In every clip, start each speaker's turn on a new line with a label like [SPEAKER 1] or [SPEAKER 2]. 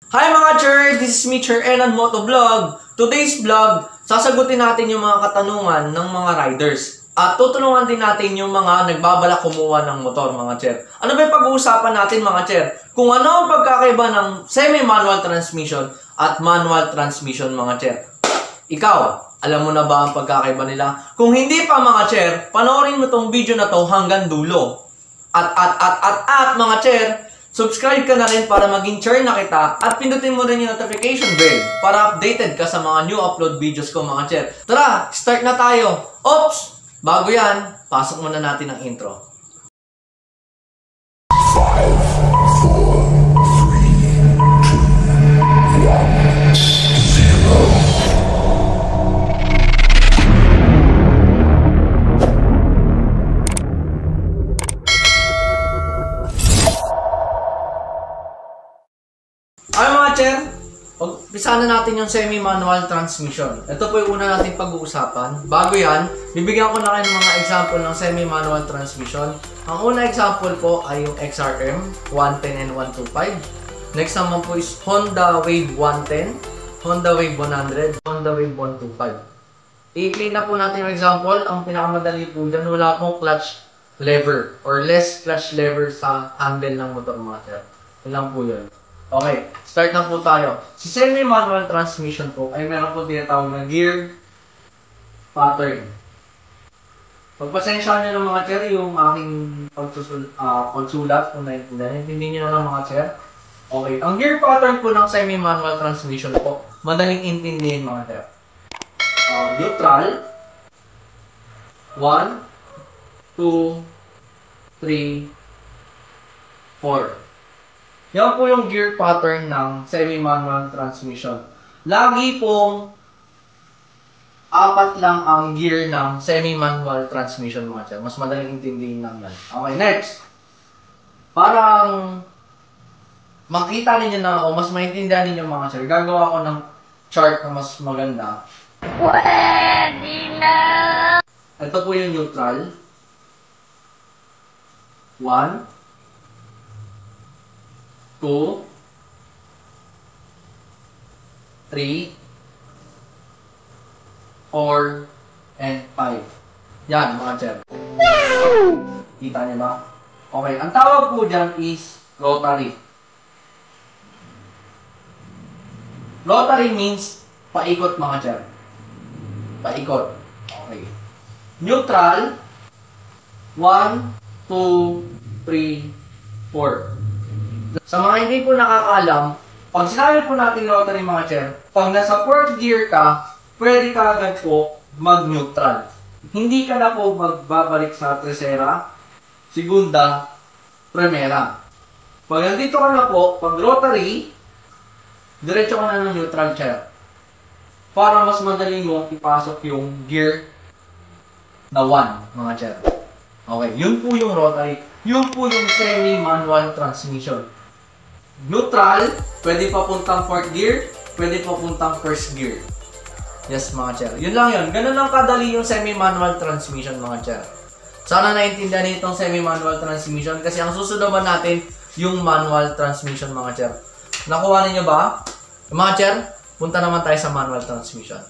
[SPEAKER 1] Hi mga Cher! This is me, Cher Enan Motovlog. Today's vlog, sasagutin natin yung mga katanungan ng mga riders. At tutulungan din natin yung mga nagbabalak kumuha ng motor mga Cher. Ano ba yung pag-uusapan natin mga Cher? Kung ano ang pagkakaiba ng semi-manual transmission at manual transmission mga Cher. Ikaw, alam mo na ba ang pagkakaiba nila? Kung hindi pa mga Cher, panoorin mo tong video na to hanggang dulo. At mga Cher, subscribe ka na rin para maging Cher na kita at pindutin mo rin yung notification bell para updated ka sa mga new upload videos ko mga Cher. Tara, start na tayo! Oops! Bago yan, pasok muna natin ang intro.
[SPEAKER 2] 5, 4, 3, 2, 1, 0.
[SPEAKER 1] Ay mga Cher, pag-umpisa na natin yung semi-manual transmission. Ito po yung una natin pag-uusapan. Bago yan, bibigyan ko na kayo ng mga example ng semi-manual transmission. Ang una example po ay yung XRM 110 and 125. Next naman po is Honda Wave 110, Honda Wave 100, Honda Wave 125. I-clean na po natin yung example. Ang pinakamadali po dyan, wala pong clutch lever or less clutch lever sa handle ng motor mga Cher. Ilang po yun. Okay, start na po tayo. Si semi-manual transmission po ay meron po tinatawag na gear pattern. Pagpasensyahan nyo ng mga Cher yung aking pagsulat kung naintindihan. Hindi nyo na lang mga Cher. Okay, ang gear pattern po ng semi-manual transmission po, madaling intindihin mga Cher. Neutral, 1, 2, 3, 4. Yan po yung gear pattern ng semi-manual transmission. Lagi pong 4 lang ang gear ng semi-manual transmission mga Cher. Mas madaling intindihin lang yan. Okay, next. Parang makita ninyo na o mas maintindihan ninyo mga Cher. Gagawa ko ng chart na mas maganda. Pwede na! Ito po yung neutral. 1, 2, 3, 4, and 5. Yan, mga Cher. Kita niyo ba? Okay, ang tawag po dyan is rotary. Rotary means paikot, mga Cher. Paikot. Okay. Neutral, 1, 2, 3, 4. Sa mga hindi po nakakaalam, pag sinabi po natin rotary mga Cher, pag nasa 4th gear ka, pwede ka agad po mag-neutral. Hindi ka na po magbabalik sa tercera, segunda, primera. Pag nandito ka na po, pag rotary, diretso ka na ng neutral Cher. Para mas madali mo ipasok yung gear na 1 mga Cher. Okay, yun po yung rotary. Yun po yung semi-manual transmission. Neutral, pwede papuntang 4th gear, pwede papuntang 1st gear. Yes, mga Cher. Yun lang yun. Ganun lang kadali yung semi-manual transmission, mga Cher. Sana naintindihan itong semi-manual transmission kasi ang susunod naman natin yung manual transmission, mga Cher. Nakuha ninyo ba? Mga Cher, punta naman tayo sa manual transmission.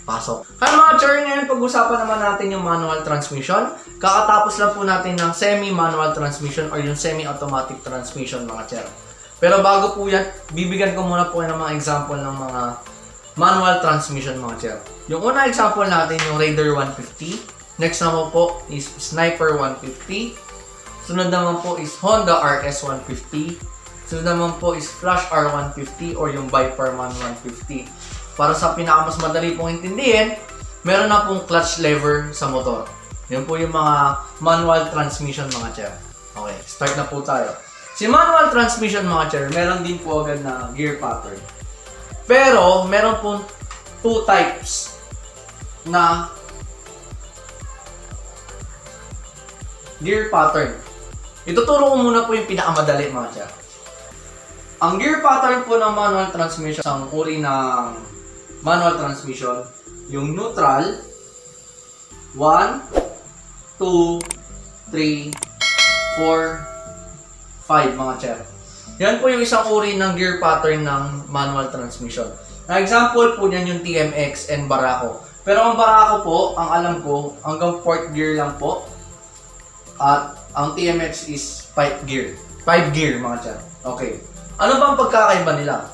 [SPEAKER 1] Pasok. Hi mga Cher, ngayon pag-usapan naman natin yung manual transmission. Kakatapos lang po natin ng semi-manual transmission or yung semi-automatic transmission, mga Cher. Pero bago po yan, bibigyan ko muna po ng mga example ng mga manual transmission mga Cher. Yung una example natin yung Raider 150. Next naman po is Sniper 150. Sunod naman po is Honda RS 150. Sunod naman po is Flash R 150 or yung Viperman 150. Para sa pinakamas madali pong intindihin, meron na pong clutch lever sa motor. Yun po yung mga manual transmission mga Cher. Okay, start na po tayo. Si manual transmission mga Cher, meron din po agad na gear pattern. Pero, meron po 2 types na gear pattern. Ituturo ko muna po yung pinakamadali mga Cher. Ang gear pattern po ng manual transmission, ang uri ng manual transmission, yung neutral, 1, 2, 3, 4, 5 mga Cher. Yan po yung isang uri ng gear pattern ng manual transmission. Na example po niyan yung TMX and Barako. Pero ang Barako po, ang alam ko, hanggang 4th gear lang po. At ang TMX is 5 gear. 5 gear mga tiyan. Okay. Ano ba ang pagkakaiba nila?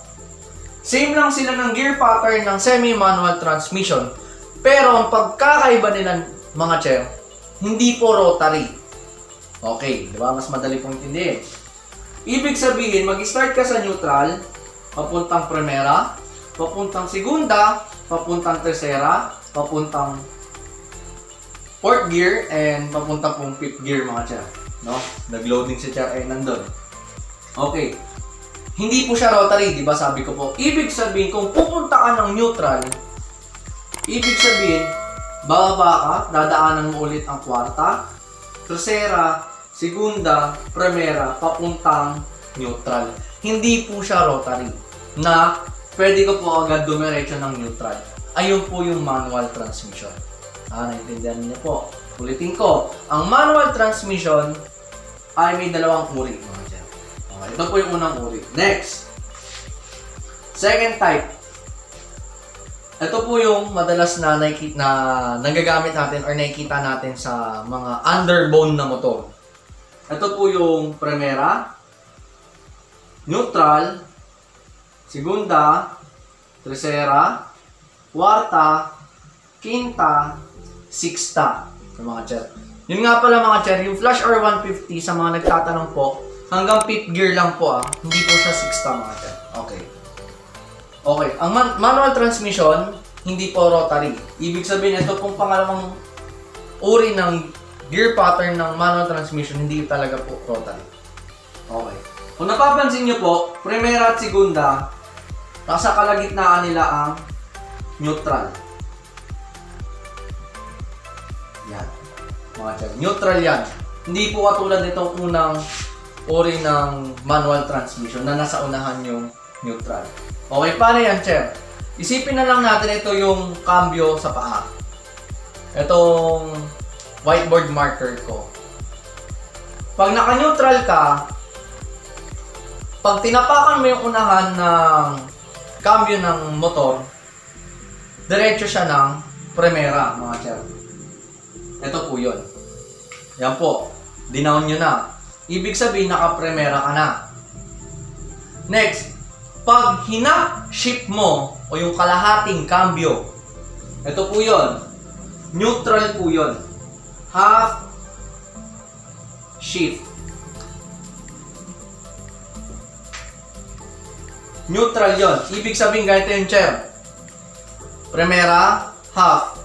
[SPEAKER 1] Same lang sila ng gear pattern ng semi-manual transmission. Pero ang pagkakaiba nila mga tiyan, hindi po rotary. Okay, di ba? Mas madali pong intindihin. Ibig sabihin, mag-start ka sa neutral, papuntang primera, papuntang segunda, papuntang tercera, papuntang 4th gear, and papuntang pong 5th gear mga tiyan. No? Nag-loading si Char ay nandun. Okay. Hindi po siya rotary, di ba sabi ko po? Ibig sabihin, kung pupunta ka ng neutral, ibig sabihin, bababa ka, dadaanan mo ulit ang kwarta, tercera, segunda, primera, papuntang neutral. Hindi po siya rotary na pwede ko po agad dumiretso ng neutral. Ayun po yung manual transmission. Naintindihan niyo po. Ulitin ko, ang manual transmission ay may dalawang uri. Okay, ito po yung unang uri. Next, second type. Ito po yung madalas na nagagamit natin or nakikita natin sa mga underbone na motor. Ito po yung primera, neutral, segunda, tercera, kwarta, quinta, sixta. Sa mga chair. Yun nga pala mga chair, yung Flash R150 sa mga nagtatanong po, hanggang 5th gear lang po hindi po siya sixta mga chair. Okay. Okay, ang manual transmission, hindi po rotary. Ibig sabihin, ito pong pangalawang uri ng gear pattern ng manual transmission, hindi talaga po rotary. Okay. Kung napapansin nyo po, primera at segunda, nasa kalagitnaan nila ang neutral. Yan. Mga tiyan. Neutral yan. Hindi po katulad nitong unang uri ng manual transmission na nasa unahan yung neutral. Okay, paano yan, Chair? Isipin na lang natin ito yung cambio sa paa. Itong whiteboard marker ko. Pag naka-neutral ka, pag tinapakan mo yung unahan ng cambio ng motor, diretso siya ng primera, mga Chair. Ito po yun. Yan po. Dinown nyo na. Ibig sabihin, naka-primera ka na. Next, pag hinap-shift mo o yung kalahating cambio, ito po yun. Neutral po yun. Half shift. Neutral yun. Ibig sabihin, ganito yung chair. Primera, half.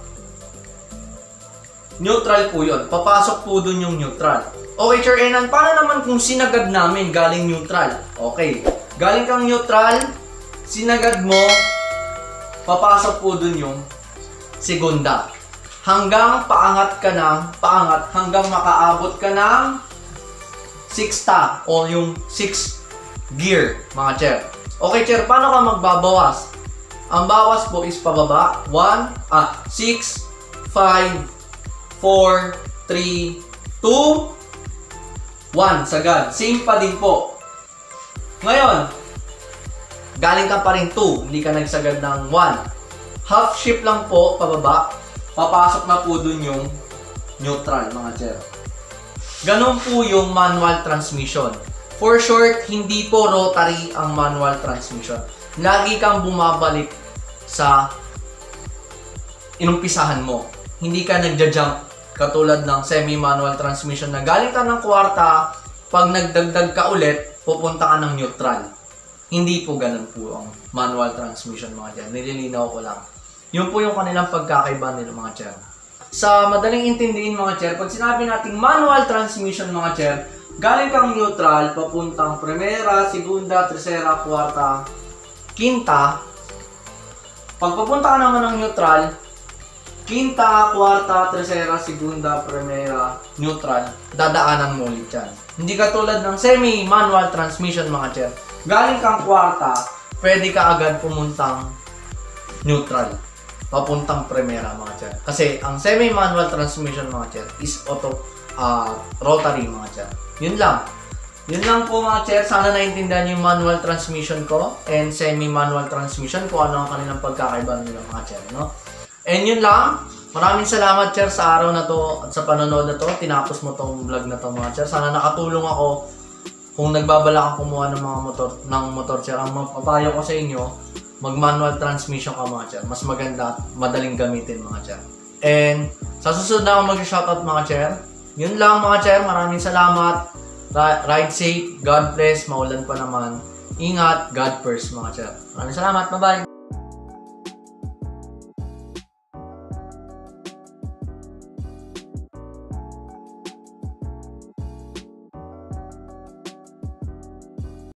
[SPEAKER 1] Neutral po yun. Papasok po dun yung neutral. Okay, Sir Enan, paano naman kung sinagad namin galing neutral? Okay. Galing kang neutral, sinagad mo, papasok po dun yung segunda. Hanggang paangat ka ng paangat, hanggang makaabot ka ng sixta o yung 6th gear, mga Chair. Okay, Chair, paano ka magbabawas? Ang bawas po is pababa. 6, 5, 4, 3, 2, 1. Sagad. Same pa din po. Ngayon, galing ka pa rin 2. Hindi ka nagsagad ng 1. Half shift lang po, pababa. Papasok na po dun yung neutral, mga Chair. Ganun po yung manual transmission. For short, hindi po rotary ang manual transmission. Lagi kang bumabalik sa inumpisahan mo. Hindi ka nagja-jump katulad ng semi-manual transmission na galing ka ng kwarta, pag nagdagdag ka ulit, pupunta ka ng neutral. Hindi po ganun po ang manual transmission, mga Chair. Nililinaw ko lang. Yun po yung kanilang pagkakaiba nila, mga Chair. Sa madaling intindihin, mga Chair, pag sinabi nating manual transmission, mga Chair, galing kang neutral, papuntang primera, segunda, tercera, kwarta, quinta. Pag papunta ka naman ng neutral, quinta, kwarta, tercera, segunda, primera, neutral, dadaanan mo ulit yan. Hindi katulad ng semi-manual transmission, mga Chair. Galing kang kwarta, pwede ka agad pumuntang neutral, papuntang primera, mga Chair. Kasi ang semi-manual transmission, mga Chair, is rotary, mga Chair. Yun lang. Yun lang po mga chair. Sana naintindihan yung manual transmission ko and semi-manual transmission kung ano ang kanilang pagkakaiba nila mga chair, no? And yun lang. Maraming salamat chair sa araw na to at sa panonood na to. Tinapos mo tong vlog na to mga chair. Sana nakatulong ako kung nagbabalak kang kumuha ng motor chair. Ang mapapayo ko sa inyo, mag-manual transmission ka mga chair. Mas maganda at madaling gamitin mga chair. And sa susunod na ako mag-shoutout mga chair. Yun lang mga chair. Maraming salamat. Ride safe. God bless. Maulan pa naman. Ingat. God first mga chair. Maraming salamat. Bye-bye.